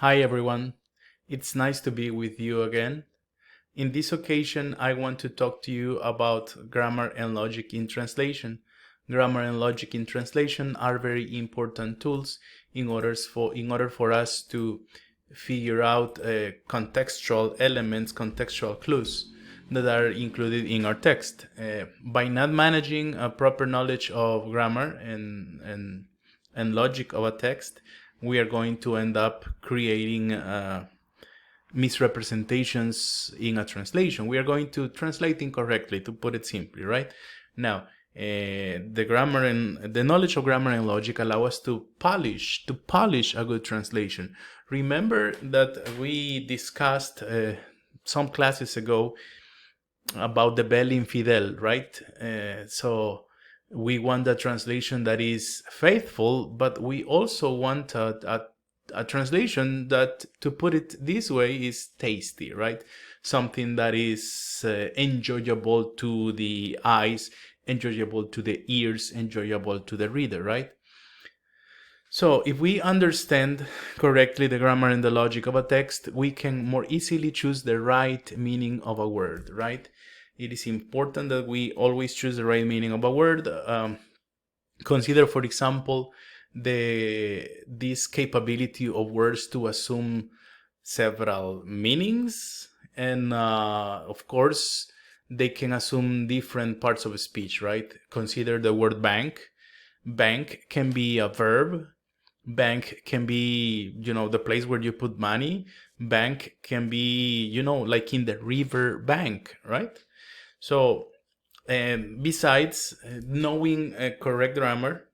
Hi everyone, it's nice to be with you again. In this occasion, I want to talk to you about grammar and logic in translation. Grammar and logic in translation are very important tools in order for us to figure out contextual elements, contextual clues that are included in our text. By not managing a proper knowledge of grammar and logic of a text, we are going to end up creating misrepresentations in a translation. We are going to translate incorrectly, to put it simply, right? Now, the grammar and the knowledge of grammar and logic allow us to polish a good translation. Remember that we discussed some classes ago about the bel infidel, right? So we want a translation that is faithful, but we also want a translation that, to put it this way, is tasty, right? Something that is enjoyable to the eyes, enjoyable to the ears, enjoyable to the reader, right? So if we understand correctly the grammar and the logic of a text, we can more easily choose the right meaning of a word, right? It is important that we always choose the right meaning of a word. Consider, for example, this capability of words to assume several meanings, and of course they can assume different parts of speech, right? Consider the word bank. Bank can be a verb. Bank can be, the place where you put money. Bank can be, like in the river bank, right? So besides knowing correct grammar,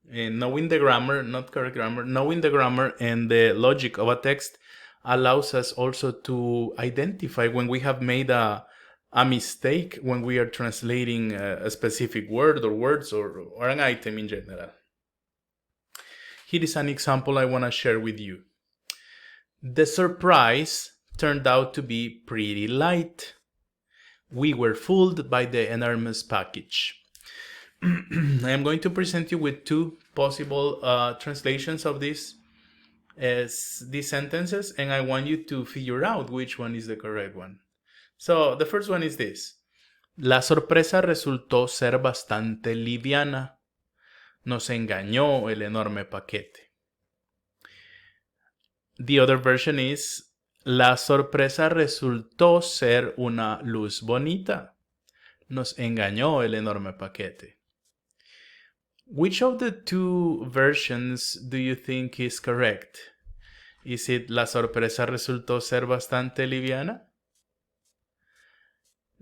knowing the grammar, not correct grammar, knowing the grammar and the logic of a text allows us also to identify when we have made a mistake when we are translating a specific word or words or an item in general. Here is an example I want to share with you. The surprise turned out to be pretty light. We were fooled by the enormous package. I am going to present you with two possible translations of these sentences, and I want you to figure out which one is the correct one. So the first one is this. La sorpresa resultó ser bastante liviana. Nos engañó el enorme paquete. The other version is, la sorpresa resultó ser una luz bonita. Nos engañó el enorme paquete. Which of the two versions do you think is correct? Is it la sorpresa resultó ser bastante liviana?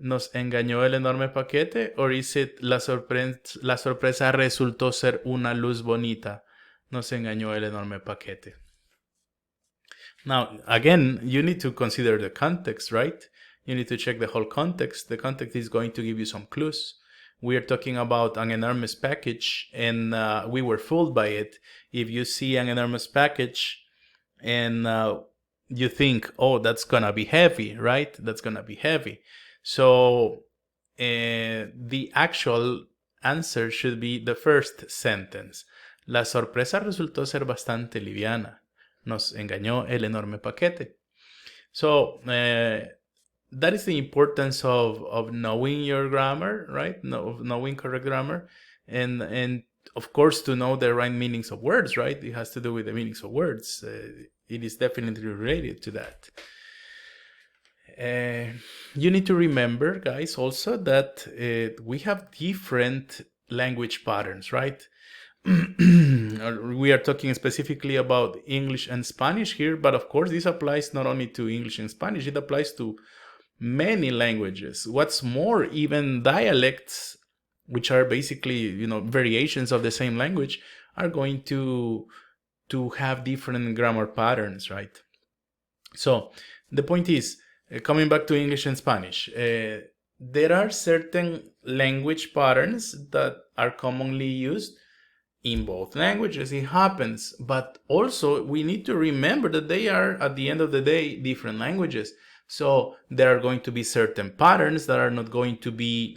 ¿Nos engañó el enorme paquete? Or is it la sorpresa resultó ser una luz bonita? Nos engañó el enorme paquete. Now, again, you need to consider the context, right? You need to check the whole context. The context is going to give you some clues. We are talking about an enormous package, and we were fooled by it. If you see an enormous package and you think, oh, that's gonna be heavy, right? That's gonna be heavy. So the actual answer should be the first sentence. La sorpresa resultó ser bastante liviana. Nos engañó el enorme paquete. So that is the importance of knowing your grammar, right? Of knowing correct grammar, and of course to know the right meanings of words, right? It has to do with the meanings of words. It is definitely related to that. You need to remember, guys, also that we have different language patterns, right? We are talking specifically about English and Spanish here, but of course this applies not only to English and Spanish, it applies to many languages. What's more, even dialects, which are basically, variations of the same language, are going to have different grammar patterns, right? So the point is, coming back to English and Spanish, there are certain language patterns that are commonly used in both languages. It happens, but also we need to remember that they are, at the end of the day, different languages. So there are going to be certain patterns that are not going to be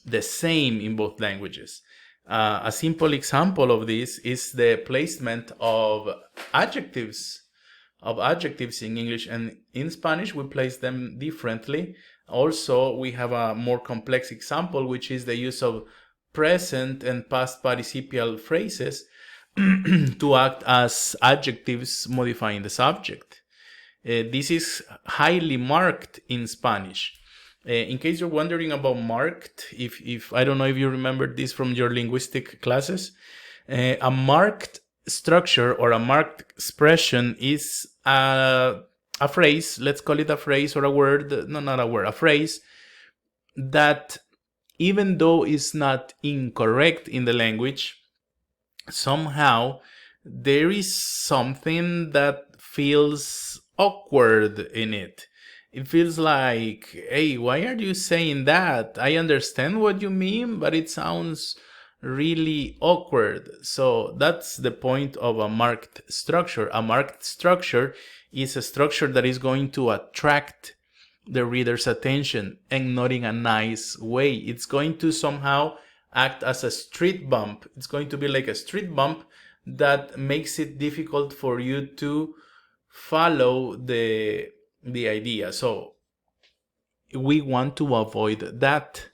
the same in both languages. A simple example of this is the placement of adjectives of adjectives in English and in Spanish, we place them differently. Also, we have a more complex example, which is the use of present and past participial phrases to act as adjectives modifying the subject. This is highly marked in Spanish. In case you're wondering about marked, if I don't know if you remember this from your linguistic classes, a marked structure or a marked expression is a phrase, let's call it a phrase or a word, no, not a word, a phrase that even though it's not incorrect in the language, somehow there is something that feels awkward in it. It feels like, hey, why are you saying that? I understand what you mean, but it sounds really awkward. So that's the point of a marked structure. A marked structure is a structure that is going to attract the reader's attention, and not in a nice way. It's going to somehow act as a street bump. It's going to be like a street bump that makes it difficult for you to follow the idea. So we want to avoid that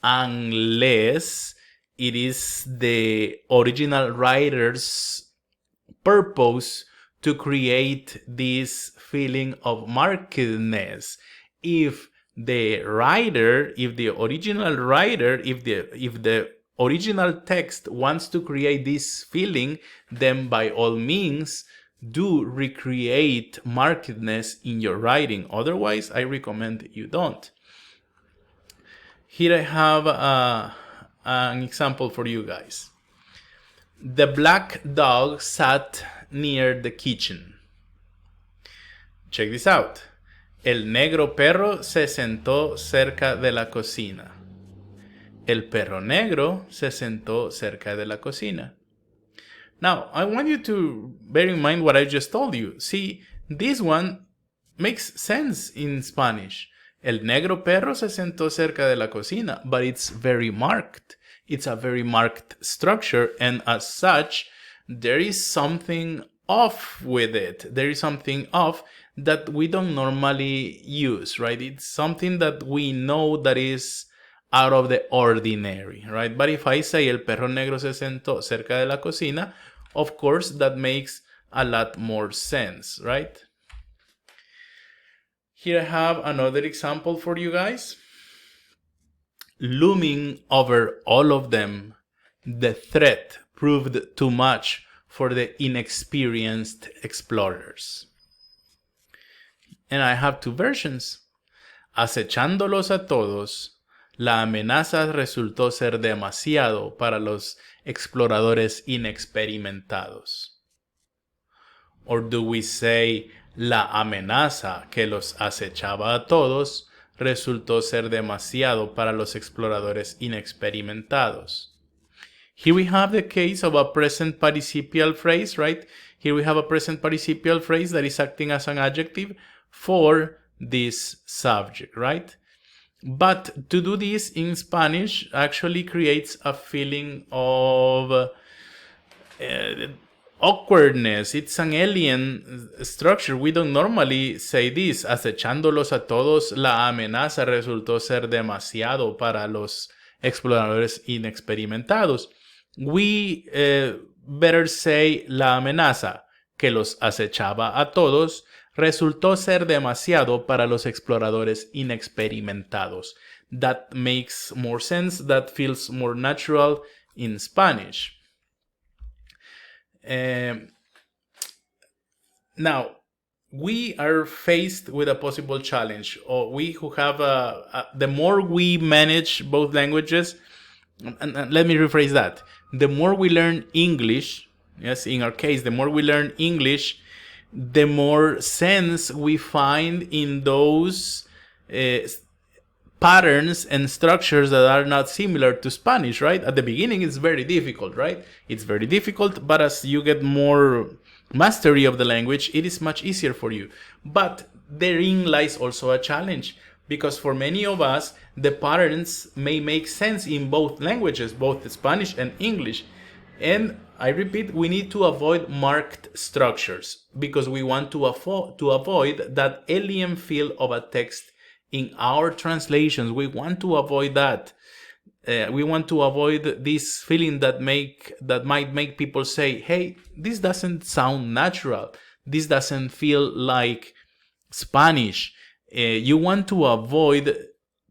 unless it is the original writer's purpose to create this feeling of markedness. If the original text wants to create this feeling, then by all means do recreate markedness in your writing. Otherwise, I recommend you don't. Here I have an example for you guys. The black dog sat near the kitchen. Check this out. El negro perro se sentó cerca de la cocina. El perro negro se sentó cerca de la cocina. Now, I want you to bear in mind what I just told you. See, this one makes sense in Spanish. El negro perro se sentó cerca de la cocina, but it's very marked. It's a very marked structure, and as such, there is something off with it. There is something off that we don't normally use, right? It's something that we know that is out of the ordinary, right? But if I say el perro negro se sentó cerca de la cocina, of course, that makes a lot more sense, right? Here I have another example for you guys. Looming over all of them, the threat proved too much for the inexperienced explorers. And I have two versions. Acechándolos a todos, la amenaza resultó ser demasiado para los exploradores inexperimentados. Or do we say, la amenaza que los acechaba a todos resultó ser demasiado para los exploradores inexperimentados? Here we have the case of a present participial phrase, right? Here we have a present participial phrase that is acting as an adjective for this subject, right? But to do this in Spanish actually creates a feeling of awkwardness. It's an alien structure. We don't normally say this. Acechándolos a todos, la amenaza resultó ser demasiado para los exploradores inexperimentados. We better say la amenaza que los acechaba a todos resultó ser demasiado para los exploradores inexperimentados. That makes more sense. That feels more natural in Spanish. Now, we are faced with a possible challenge, or we who have the more we manage both languages, and let me rephrase that, the more we learn English, yes, in our case, the more we learn English, the more sense we find in those patterns and structures that are not similar to Spanish, right? At the beginning, it's very difficult, right? It's very difficult, but as you get more mastery of the language, it is much easier for you. But therein lies also a challenge, because for many of us, the patterns may make sense in both languages, both Spanish and English. And I repeat, we need to avoid marked structures because we want to avoid that alien feel of a text in our translations. We want to avoid that. We want to avoid this feeling that might make people say, hey, this doesn't sound natural. This doesn't feel like Spanish. You want to avoid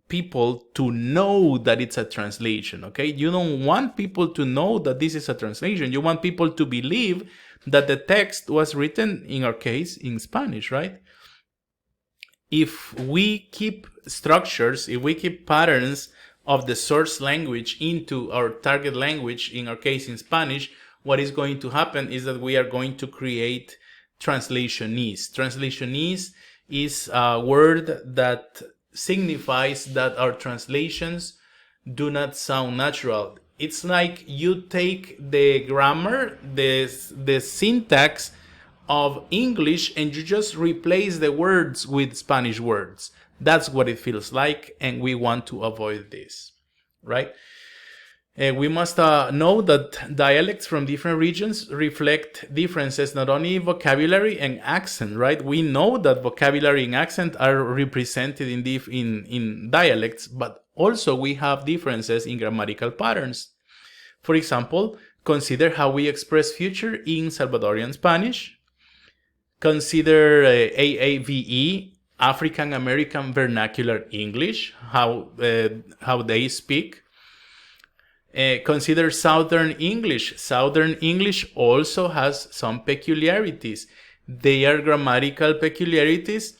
people to know that it's a translation, okay? You don't want people to know that this is a translation. You want people to believe that the text was written, in our case, in Spanish, right? If we keep structures, if we keep patterns of the source language into our target language, in our case in Spanish, what is going to happen is that we are going to create translationese. Translationese is a word that signifies that our translations do not sound natural. It's like you take the grammar, the syntax of English, and you just replace the words with Spanish words. That's what it feels like, and we want to avoid this, right? We must know that dialects from different regions reflect differences, not only in vocabulary and accent, right? We know that vocabulary and accent are represented in dialects, but also we have differences in grammatical patterns. For example, consider how we express future in Salvadorian Spanish. Consider AAVE, African American Vernacular English, how they speak. Consider Southern English. Southern English also has some peculiarities. They are grammatical peculiarities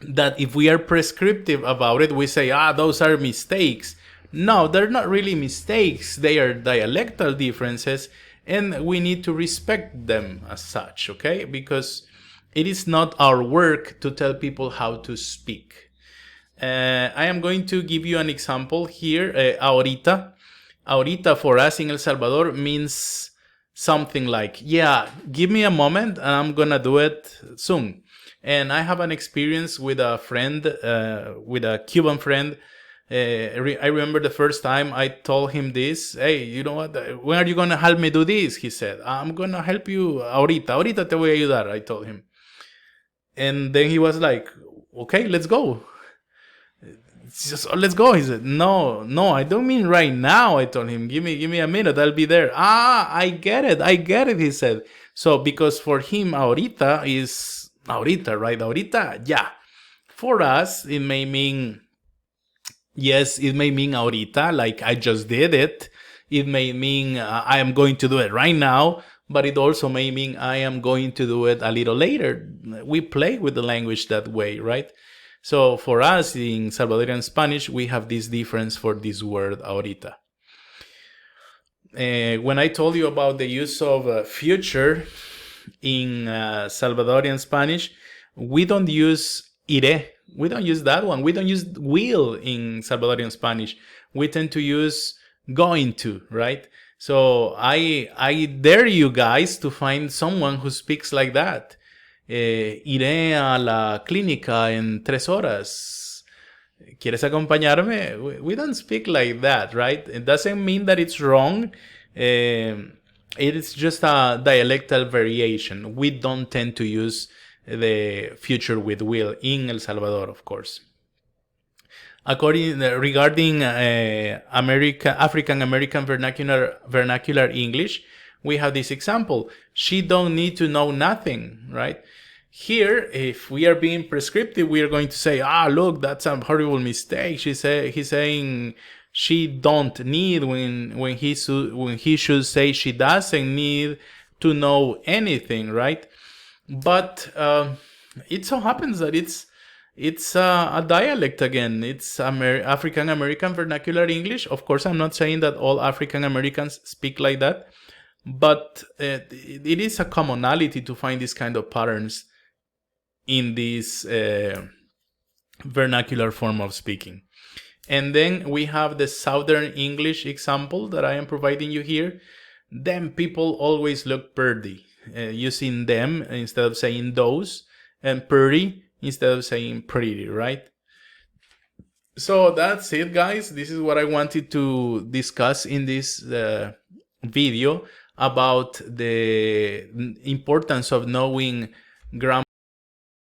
that if we are prescriptive about it, we say, those are mistakes. No, they're not really mistakes. They are dialectal differences, and we need to respect them as such, okay? Because it is not our work to tell people how to speak. I am going to give you an example here, ahorita. Ahorita for us in El Salvador means something like, yeah, give me a moment and I'm gonna do it soon. And I have an experience with a friend, with a Cuban friend. I remember the first time I told him this. Hey, you know what? When are you gonna help me do this? He said, I'm gonna help you ahorita. Ahorita te voy a ayudar, I told him. And then he was like, okay, let's go. Just, let's go. He said, no, I don't mean right now. I told him, give me a minute, I'll be there. I get it, he said. So because for him, ahorita is ahorita, right? Ahorita, yeah. For us, it may mean, yes, it may mean ahorita, like I just did it. It may mean I am going to do it right now, but it also may mean I am going to do it a little later. We play with the language that way, right? So for us in Salvadorian Spanish, we have this difference for this word ahorita. When I told you about the use of future in Salvadorian Spanish, we don't use iré. We don't use that one. We don't use will in Salvadorian Spanish. We tend to use going to, right? So I dare you guys to find someone who speaks like that. Iré a la clínica en 3 horas. ¿Quieres acompañarme? We don't speak like that, right? It doesn't mean that it's wrong. It is just a dialectal variation. We don't tend to use the future with will in El Salvador, of course. Regarding African American vernacular English, we have this example. She don't need to know nothing, right? Here, if we are being prescriptive, we are going to say, look, that's a horrible mistake. He's saying she don't need when he should say she doesn't need to know anything, right? But it so happens that it's a dialect again. It's African American vernacular English. Of course, I'm not saying that all African Americans speak like that, but it is a commonality to find this kind of patterns in this vernacular form of speaking. And then we have the Southern English example that I am providing you here. Them people always look pretty, using them instead of saying those, and pretty instead of saying pretty, right? So that's it, guys. This is what I wanted to discuss in this video. about the importance of knowing grammar